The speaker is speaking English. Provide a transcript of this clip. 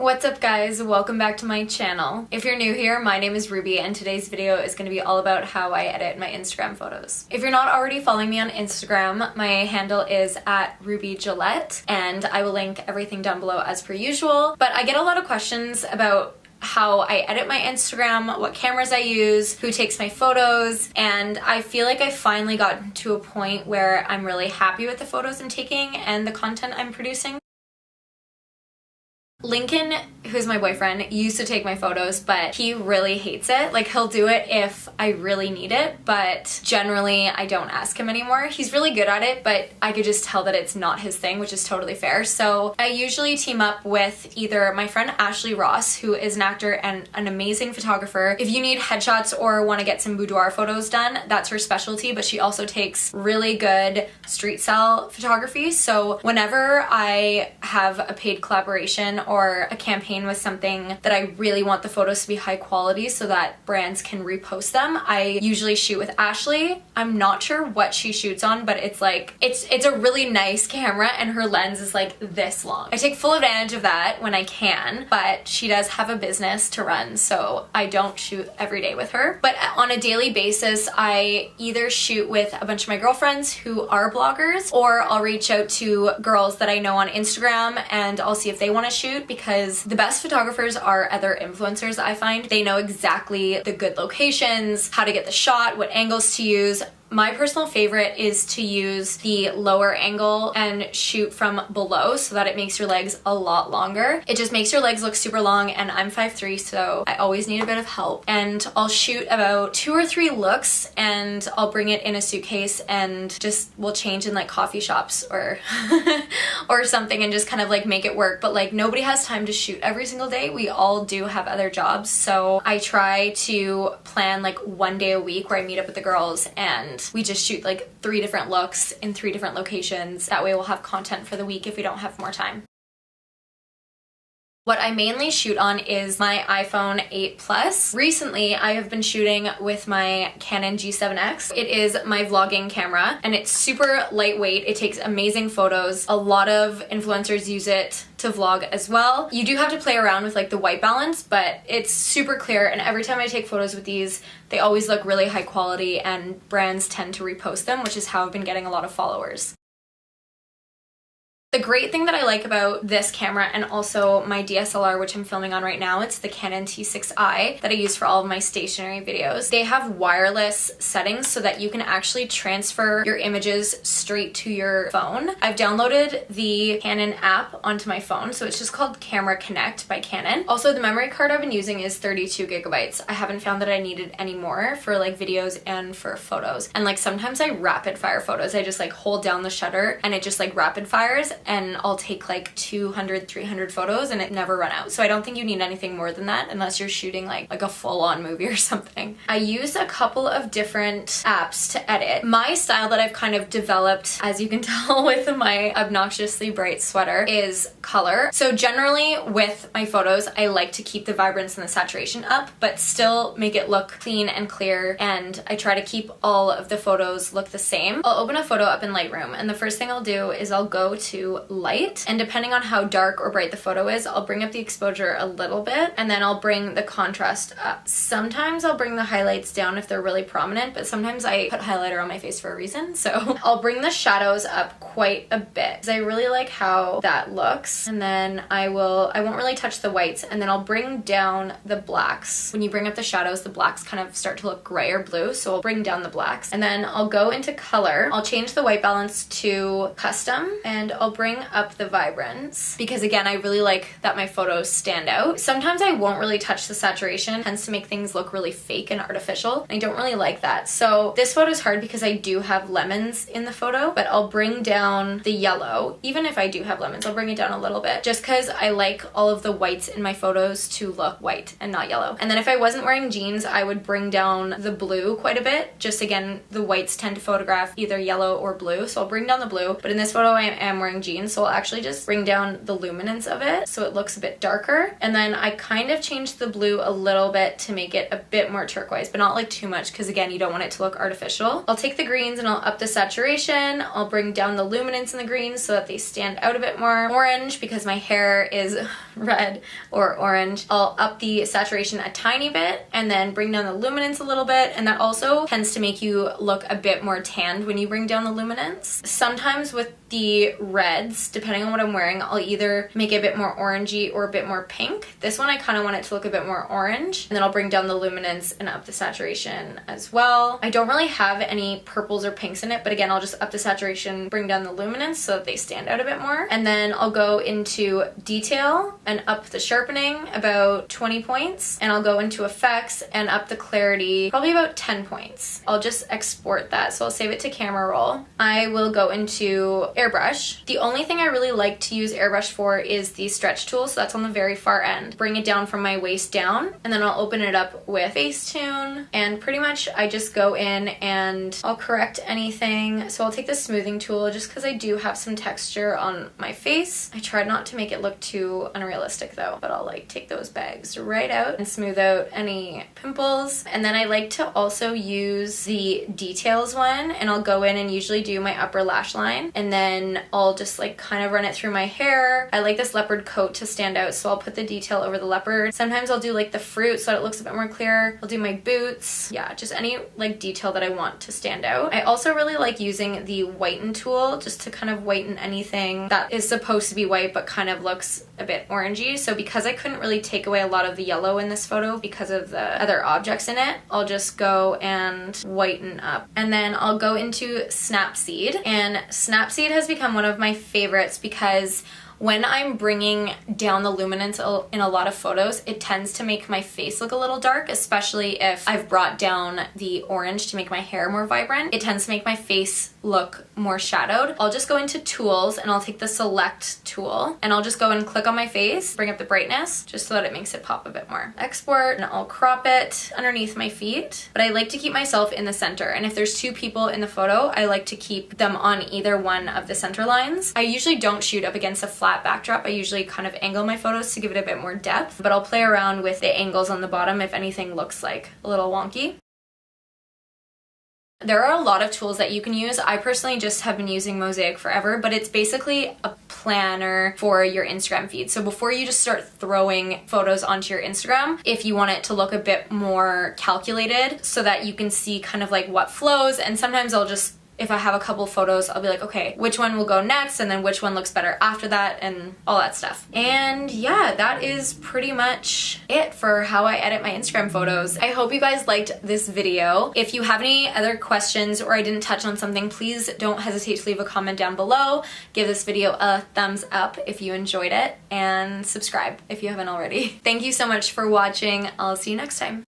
What's up guys, welcome back to my channel. If you're new here, my name is Ruby and today's video is going to be all about how I edit my Instagram photos. If you're not already following me on Instagram, my handle is at RubyGillett and I will link everything down below as per usual. But I get a lot of questions about how I edit my Instagram, what cameras I use, who takes my photos, and I feel like I finally got to a point where I'm really happy with the photos I'm taking and the content I'm producing. Lincoln, who's my boyfriend, used to take my photos, but he really hates it. Like, he'll do it if I really need it, but generally I don't ask him anymore. He's really good at it, but I could just tell that it's not his thing, which is totally fair. So I usually team up with either my friend Ashley Ross, who is an actor and an amazing photographer. If you need headshots or want to get some boudoir photos done, that's her specialty, but she also takes really good street style photography. So whenever I have a paid collaboration or a campaign with something that I really want the photos to be high quality so that brands can repost them, I usually shoot with Ashley. I'm not sure what she shoots on, but it's like, it's a really nice camera and her lens is like this long. I take full advantage of that when I can, but she does have a business to run, so I don't shoot every day with her. But on a daily basis, I either shoot with a bunch of my girlfriends who are bloggers, or I'll reach out to girls that I know on Instagram and I'll see if they want to shoot, because the best photographers are other influencers. I find they know exactly the good locations, how to get the shot, what angles to use. My personal favorite is to use the lower angle and shoot from below so that it makes your legs a lot longer. It just makes your legs look super long, and I'm 5'3", so I always need a bit of help. And I'll shoot about 2 or 3 looks and I'll bring it in a suitcase and just we'll change in like coffee shops or or something and just kind of like make it work. But like, nobody has time to shoot every single day. We all do have other jobs, so I try to plan like 1 day a week where I meet up with the girls and we just shoot like 3 different looks in 3 different locations. That way we'll have content for the week if we don't have more time. What I mainly shoot on is my iPhone 8 Plus. Recently, I have been shooting with my Canon G7X. It is my vlogging camera and it's super lightweight. It takes amazing photos. A lot of influencers use it to vlog as well. You do have to play around with like the white balance, but it's super clear, and every time I take photos with these, they always look really high quality and brands tend to repost them, which is how I've been getting a lot of followers. The great thing that I like about this camera and also my DSLR, which I'm filming on right now, it's the Canon T6i that I use for all of my stationary videos. They have wireless settings so that you can actually transfer your images straight to your phone. I've downloaded the Canon app onto my phone, so it's just called Camera Connect by Canon. Also, the memory card I've been using is 32 gigabytes. I haven't found that I needed any more for like videos and for photos. And like, sometimes I rapid fire photos. I just like hold down the shutter and it just like rapid fires, and I'll take like 200, 300 photos and it never run out. So I don't think you need anything more than that unless you're shooting like a full-on movie or something. I use a couple of different apps to edit. My style that I've kind of developed, as you can tell with my obnoxiously bright sweater, is color. So generally with my photos, I like to keep the vibrance and the saturation up, but still make it look clean and clear, and I try to keep all of the photos look the same. I'll open a photo up in Lightroom, and the first thing I'll do is I'll go to light, and depending on how dark or bright the photo is, I'll bring up the exposure a little bit, and then I'll bring the contrast up. Sometimes I'll bring the highlights down if they're really prominent, but sometimes I put highlighter on my face for a reason, so I'll bring the shadows up quite a bit because I really like how that looks. And then I won't really touch the whites, and then I'll bring down the blacks. When you bring up the shadows, the blacks kind of start to look gray or blue, so I'll bring down the blacks, and then I'll go into color. I'll change the white balance to custom, and I'll bring up the vibrance because, again, I really like that my photos stand out. Sometimes I won't really touch the saturation. It tends to make things look really fake and artificial. I don't really like that. So this photo is hard because I do have lemons in the photo, but I'll bring down the yellow. Even if I do have lemons, I'll bring it down a little bit just because I like all of the whites in my photos to look white and not yellow. And then if I wasn't wearing jeans, I would bring down the blue quite a bit. Just, again, the whites tend to photograph either yellow or blue, so I'll bring down the blue. But in this photo, I am wearing orangey, so I'll actually just bring down the luminance of it so it looks a bit darker. And then I kind of changed the blue a little bit to make it a bit more turquoise, but not like too much, because again, you don't want it to look artificial. I'll take the greens and I'll up the saturation. I'll bring down the luminance in the greens so that they stand out a bit more. Orange, because my hair is red or orange, I'll up the saturation a tiny bit and then bring down the luminance a little bit, and that also tends to make you look a bit more tanned when you bring down the luminance. Sometimes with the reds, depending on what I'm wearing, I'll either make it a bit more orangey or a bit more pink. This one I kind of want it to look a bit more orange, and then I'll bring down the luminance and up the saturation as well. I don't really have any purples or pinks in it, but again, I'll just up the saturation, bring down the luminance so that they stand out a bit more. And then I'll go into detail and up the sharpening about 20 points, and I'll go into effects and up the clarity probably about 10 points. I'll just export that, so I'll save it to camera roll. I will go into airbrush. The only thing I really like to use airbrush for is the stretch tool, so that's on the very far end. Bring it down from my waist down, and then I'll open it up with Facetune, and pretty much I just go in and I'll correct anything. So I'll take the smoothing tool just because I do have some texture on my face. I tried not to make it look too unrealistic though, but I'll like take those bags right out and smooth out any pimples. And then I like to also use the details one, and I'll go in and usually do my upper lash line, and then I'll just like kind of run it through my hair. I like this leopard coat to stand out, so I'll put the detail over the leopard. Sometimes I'll do like the fruit so that it looks a bit more clear. I'll do my boots. Yeah, just any like detail that I want to stand out. I also really like using the whiten tool just to kind of whiten anything that is supposed to be white but kind of looks a bit orangey. So because I couldn't really take away a lot of the yellow in this photo because of the other objects in it, I'll just go and whiten up. And then I'll go into Snapseed, and Snapseed has become one of my favorites because when I'm bringing down the luminance in a lot of photos, it tends to make my face look a little dark, especially if I've brought down the orange to make my hair more vibrant. It tends to make my face look more shadowed. I'll just go into tools and I'll take the select tool and I'll just go and click on my face, bring up the brightness just so that it makes it pop a bit more. Export, and I'll crop it underneath my feet, but I like to keep myself in the center, and if there's two people in the photo, I like to keep them on either one of the center lines. I usually don't shoot up against a flat backdrop. I usually kind of angle my photos to give it a bit more depth, but I'll play around with the angles on the bottom if anything looks like a little wonky. There are a lot of tools that you can use. I personally just have been using Mosaic forever, but it's basically a planner for your Instagram feed. So before you just start throwing photos onto your Instagram, if you want it to look a bit more calculated so that you can see kind of like what flows, and sometimes I'll just, if I have a couple photos, I'll be like, okay, which one will go next, and then which one looks better after that, and all that stuff. And yeah, that is pretty much it for how I edit my Instagram photos. I hope you guys liked this video. If you have any other questions or I didn't touch on something, please don't hesitate to leave a comment down below. Give this video a thumbs up if you enjoyed it, and subscribe if you haven't already. Thank you so much for watching. I'll see you next time.